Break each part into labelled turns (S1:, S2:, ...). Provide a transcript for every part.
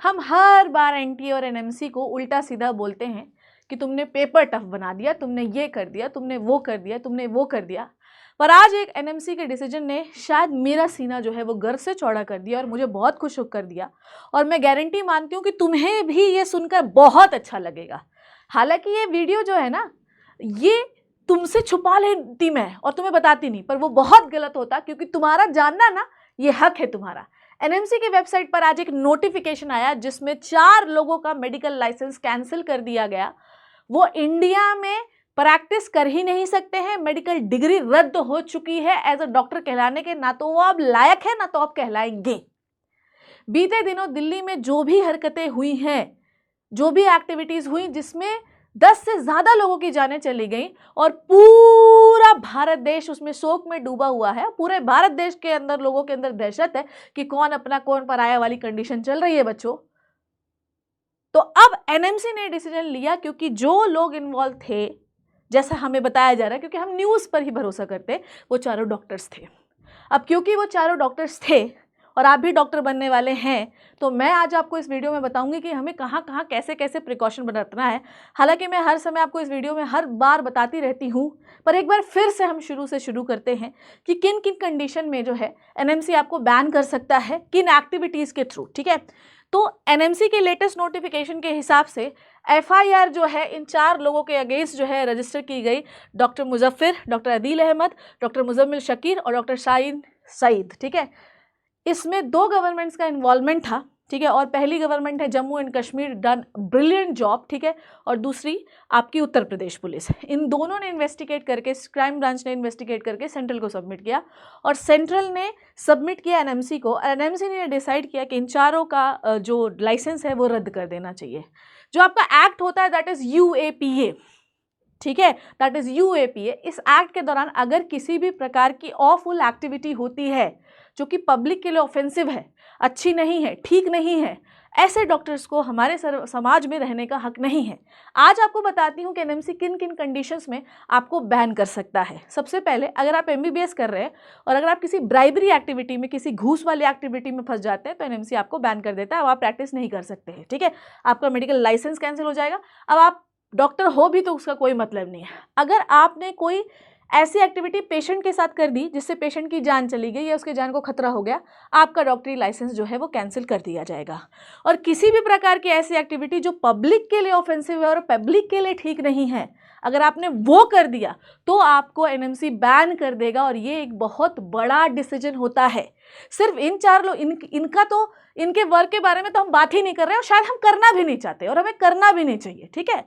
S1: हम हर बार एनटीए और एनएमसी को उल्टा सीधा बोलते हैं कि तुमने पेपर टफ बना दिया, तुमने ये कर दिया, तुमने वो कर दिया, तुमने वो कर दिया। पर आज एक एनएमसी के डिसीजन ने शायद मेरा सीना जो है वो गर्व से चौड़ा कर दिया और मुझे बहुत खुश कर दिया। और मैं गारंटी मानती हूँ कि तुम्हें भी ये सुनकर बहुत अच्छा लगेगा। हालांकि ये वीडियो जो है ना, ये तुमसे छुपा लेती मैं और तुम्हें बताती नहीं, पर वो बहुत गलत होता, क्योंकि तुम्हारा जानना ना ये हक है तुम्हारा। एनएमसी की वेबसाइट पर आज एक नोटिफिकेशन आया जिसमें 4 लोगों का मेडिकल लाइसेंस कैंसिल कर दिया गया। वो इंडिया में प्रैक्टिस कर ही नहीं सकते हैं, मेडिकल डिग्री रद्द हो चुकी है एज अ डॉक्टर कहलाने के, ना तो वो अब लायक है ना तो अब कहलाएंगे। बीते दिनों दिल्ली में जो भी हरकतें हुई हैं, जो भी एक्टिविटीज हुई जिसमें 10 से ज्यादा लोगों की जानें चली गई और पूरा भारत देश उसमें शोक में डूबा हुआ है। पूरे भारत देश के अंदर लोगों के अंदर दहशत है कि कौन अपना कौन पराया वाली कंडीशन चल रही है बच्चों। तो अब एनएमसी ने डिसीजन लिया, क्योंकि जो लोग इन्वॉल्व थे, जैसा हमें बताया जा रहा है, क्योंकि हम न्यूज़ पर ही भरोसा करते, वो चारों डॉक्टर्स थे। अब क्योंकि वो चारों डॉक्टर्स थे और आप भी डॉक्टर बनने वाले हैं, तो मैं आज आपको इस वीडियो में बताऊंगी कि हमें कहाँ कहाँ कैसे कैसे प्रिकॉशन बरतना है। हालांकि मैं हर समय आपको इस वीडियो में हर बार बताती रहती हूँ, पर एक बार फिर से हम शुरू से शुरू करते हैं कि किन किन कंडीशन में जो है एनएमसी आपको बैन कर सकता है, किन एक्टिविटीज़ के थ्रू। ठीक है, तो एनएमसी के लेटेस्ट नोटिफिकेशन के हिसाब से एफआईआर जो है इन 4 लोगों के अगेंस्ट जो है रजिस्टर की गई। Doctor Muzaffar, doctor Adeel Ahmed, doctor Muzammil Shakir और डॉक्टर शाहीन सईद। ठीक है, इसमें 2 गवर्नमेंट्स का इन्वॉल्वमेंट था। ठीक है, और पहली गवर्नमेंट है Jammu and Kashmir, done brilliant job. ठीक है, और दूसरी आपकी उत्तर प्रदेश पुलिस। इन दोनों ने इन्वेस्टिगेट करके, क्राइम ब्रांच ने इन्वेस्टिगेट करके सेंट्रल को सबमिट किया और सेंट्रल ने सबमिट किया एनएमसी को। एनएमसी ने डिसाइड किया कि इन चारों का जो लाइसेंस है वो रद्द कर देना चाहिए। जो आपका एक्ट होता है दैट इज यूएपीए। ठीक है, दैट इज यूएपीए। इस एक्ट के दौरान अगर किसी भी प्रकार की ऑफुल एक्टिविटी होती है जो कि पब्लिक के लिए ऑफेंसिव है, अच्छी नहीं है, ठीक नहीं है, ऐसे डॉक्टर्स को हमारे समाज में रहने का हक नहीं है। आज आपको बताती हूँ कि एनएमसी किन किन कंडीशंस में आपको बैन कर सकता है। सबसे पहले, अगर आप एमबीबीएस कर रहे हैं और अगर आप किसी ब्राइबरी एक्टिविटी में, किसी घूस वाली एक्टिविटी में फंस जाते हैं तो एनएमसी आपको बैन कर देता है। अब आप प्रैक्टिस नहीं कर सकते हैं। ठीक है, आपका मेडिकल लाइसेंस कैंसिल हो जाएगा। अब आप डॉक्टर हो भी तो उसका कोई मतलब नहीं है। अगर आपने कोई ऐसी एक्टिविटी पेशेंट के साथ कर दी जिससे पेशेंट की जान चली गई या उसके जान को खतरा हो गया, आपका डॉक्टरी लाइसेंस जो है वो कैंसिल कर दिया जाएगा। और किसी भी प्रकार की ऐसी एक्टिविटी जो पब्लिक के लिए ऑफेंसिव है और पब्लिक के लिए ठीक नहीं है, अगर आपने वो कर दिया तो आपको एनएमसी बैन कर देगा। और ये एक बहुत बड़ा डिसीजन होता है। सिर्फ इन 4 लोग, इनका तो, इनके वर्क के बारे में तो हम बात ही नहीं कर रहे और शायद हम करना भी नहीं चाहते और हमें करना भी नहीं चाहिए। ठीक है,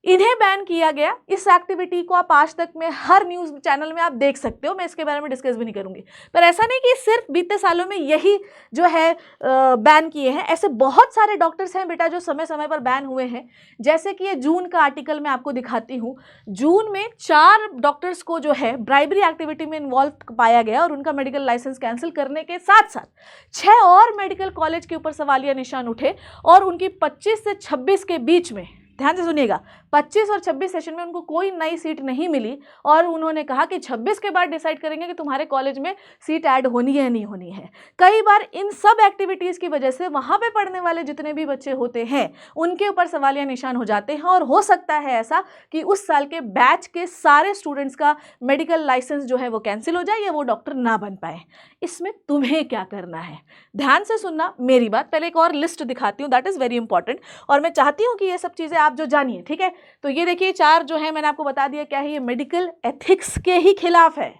S1: इन्हें बैन किया गया। इस एक्टिविटी को आप आज तक में हर न्यूज़ चैनल में आप देख सकते हो, मैं इसके बारे में डिस्कस भी नहीं करूंगी। पर ऐसा नहीं कि सिर्फ बीते सालों में यही जो है बैन किए हैं। ऐसे बहुत सारे डॉक्टर्स हैं बेटा जो समय समय पर बैन हुए हैं। जैसे कि ये जून का आर्टिकल मैं आपको दिखाती हूँ। जून में 4 डॉक्टर्स को जो है ब्राइबरी एक्टिविटी में इन्वॉल्व पाया गया और उनका मेडिकल लाइसेंस कैंसिल करने के साथ साथ 6 और मेडिकल कॉलेज के ऊपर सवालिया निशान उठे और उनकी 25 से 26 के बीच में, ध्यान से सुनिएगा, 25 और 26 सेशन में उनको कोई नई सीट नहीं मिली और उन्होंने कहा कि 26 के बाद डिसाइड करेंगे कि तुम्हारे कॉलेज में सीट ऐड होनी है नहीं होनी है। कई बार इन सब एक्टिविटीज़ की वजह से वहाँ पे पढ़ने वाले जितने भी बच्चे होते हैं उनके ऊपर सवालिया निशान हो जाते हैं और हो सकता है ऐसा कि उस साल के बैच के सारे स्टूडेंट्स का मेडिकल लाइसेंस जो है वो कैंसिल हो जाए या वो डॉक्टर ना बन पाए। इसमें तुम्हें क्या करना है, ध्यान से सुनना मेरी बात। पहले एक और लिस्ट दिखाती हूँ, दैट इज़ वेरी इंपॉर्टेंट, और मैं चाहती हूँ कि ये सब चीज़ें आप जो जानिए। ठीक है, तो ये देखिए 4 जो है मैंने आपको बता दिया क्या है। ये मेडिकल एथिक्स के ही खिलाफ है।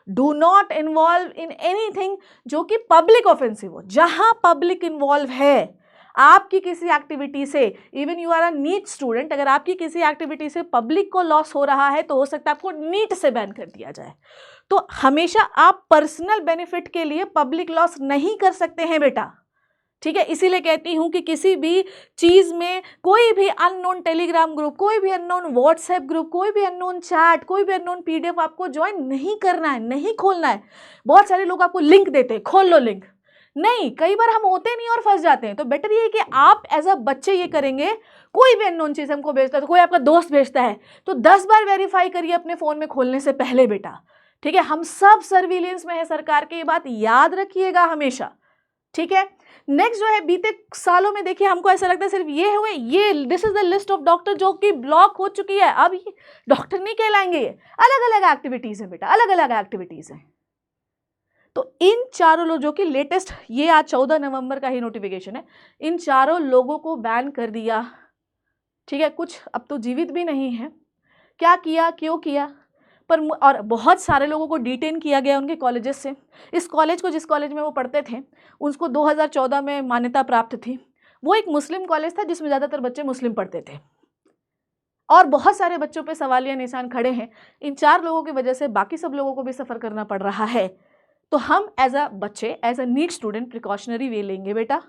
S1: Do not involve in anything जो कि पब्लिक ऑफेंसिव हो। जहां पब्लिक इन्वॉल्व है, आपकी किसी एक्टिविटी से, even you are a NEET student, अगर आपकी किसी एक्टिविटी से पब्लिक को लॉस हो रहा है तो हो सकता है आपको नीट से बैन कर दिया जाए। तो हमेशा आप पर्सनल बेनिफिट के लिए पब्लिक लॉस नहीं कर सकते हैं बेटा। ठीक है, इसीलिए कहती हूं कि किसी भी चीज में कोई भी अननोन टेलीग्राम ग्रुप, कोई भी अननोन व्हाट्सएप ग्रुप, कोई भी अननोन चैट, कोई भी अननोन पीडीएफ आपको ज्वाइन नहीं करना है, नहीं खोलना है। बहुत सारे लोग आपको लिंक देते हैं, खोल लो लिंक, नहीं, कई बार हम होते नहीं और फंस जाते हैं। तो बेटर ये है कि आप एज अ बच्चे ये करेंगे, कोई भी अननोन चीज हमको भेजता है तो कोई आपका दोस्त भेजता है तो 10 बार वेरीफाई करिए अपने फोन में खोलने से पहले बेटा। ठीक है, हम सब सर्विलेंस में है सरकार के, ये बात याद रखिएगा हमेशा। ठीक है, नेक्स्ट जो है, बीते सालों में देखिए हमको ऐसा लगता है सिर्फ ये हुए, ये this is the list of doctor जो कि ब्लॉक हो चुकी है, अब ये डॉक्टर नहीं कहलाएंगे, ये अलग अलग एक्टिविटीज है बेटा, अलग अलग एक्टिविटीज है। तो इन चारों लोग जो कि लेटेस्ट, ये आज 14 नवंबर का ही नोटिफिकेशन है, इन चारों लोगों को बैन कर दिया, ठीक है। कुछ अब तो जीवित भी नहीं है, क्या किया, क्यों किया, पर और बहुत सारे लोगों को डिटेन किया गया उनके कॉलेजेस से। इस कॉलेज को, जिस कॉलेज में वो पढ़ते थे, उसको 2014 में मान्यता प्राप्त थी। वो एक मुस्लिम कॉलेज था जिसमें ज़्यादातर बच्चे मुस्लिम पढ़ते थे, और बहुत सारे बच्चों पे सवालिया निशान खड़े हैं। इन 4 लोगों की वजह से बाकी सब लोगों को भी सफ़र करना पड़ रहा है। तो हम एज अ बच्चे, as a NEET student precautionary way लेंगे बेटा,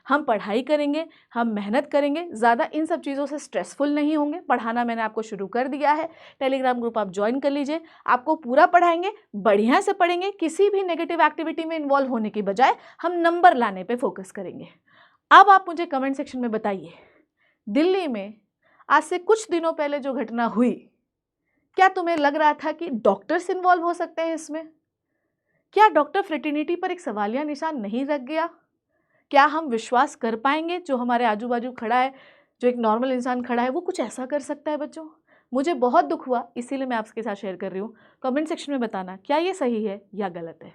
S1: हम पढ़ाई करेंगे, हम मेहनत करेंगे, ज़्यादा इन सब चीज़ों से स्ट्रेसफुल नहीं होंगे। पढ़ाना मैंने आपको शुरू कर दिया है, टेलीग्राम ग्रुप आप ज्वाइन कर लीजिए, आपको पूरा पढ़ाएंगे, बढ़िया से पढ़ेंगे, किसी भी नेगेटिव एक्टिविटी में इन्वॉल्व होने की बजाय हम नंबर लाने पर फोकस करेंगे। अब आप मुझे कमेंट सेक्शन में बताइए, दिल्ली में आज से कुछ दिनों पहले जो घटना हुई, क्या तुम्हें लग रहा था कि डॉक्टर्स इन्वॉल्व हो सकते हैं इसमें? क्या डॉक्टर फ्रेटर्निटी पर एक सवालिया निशान नहीं रख गया? क्या हम विश्वास कर पाएंगे जो हमारे आजू बाजू खड़ा है, जो एक नॉर्मल इंसान खड़ा है, वो कुछ ऐसा कर सकता है? बच्चों, मुझे बहुत दुख हुआ, इसीलिए मैं आपके साथ शेयर कर रही हूँ। कमेंट सेक्शन में बताना क्या ये सही है या गलत है।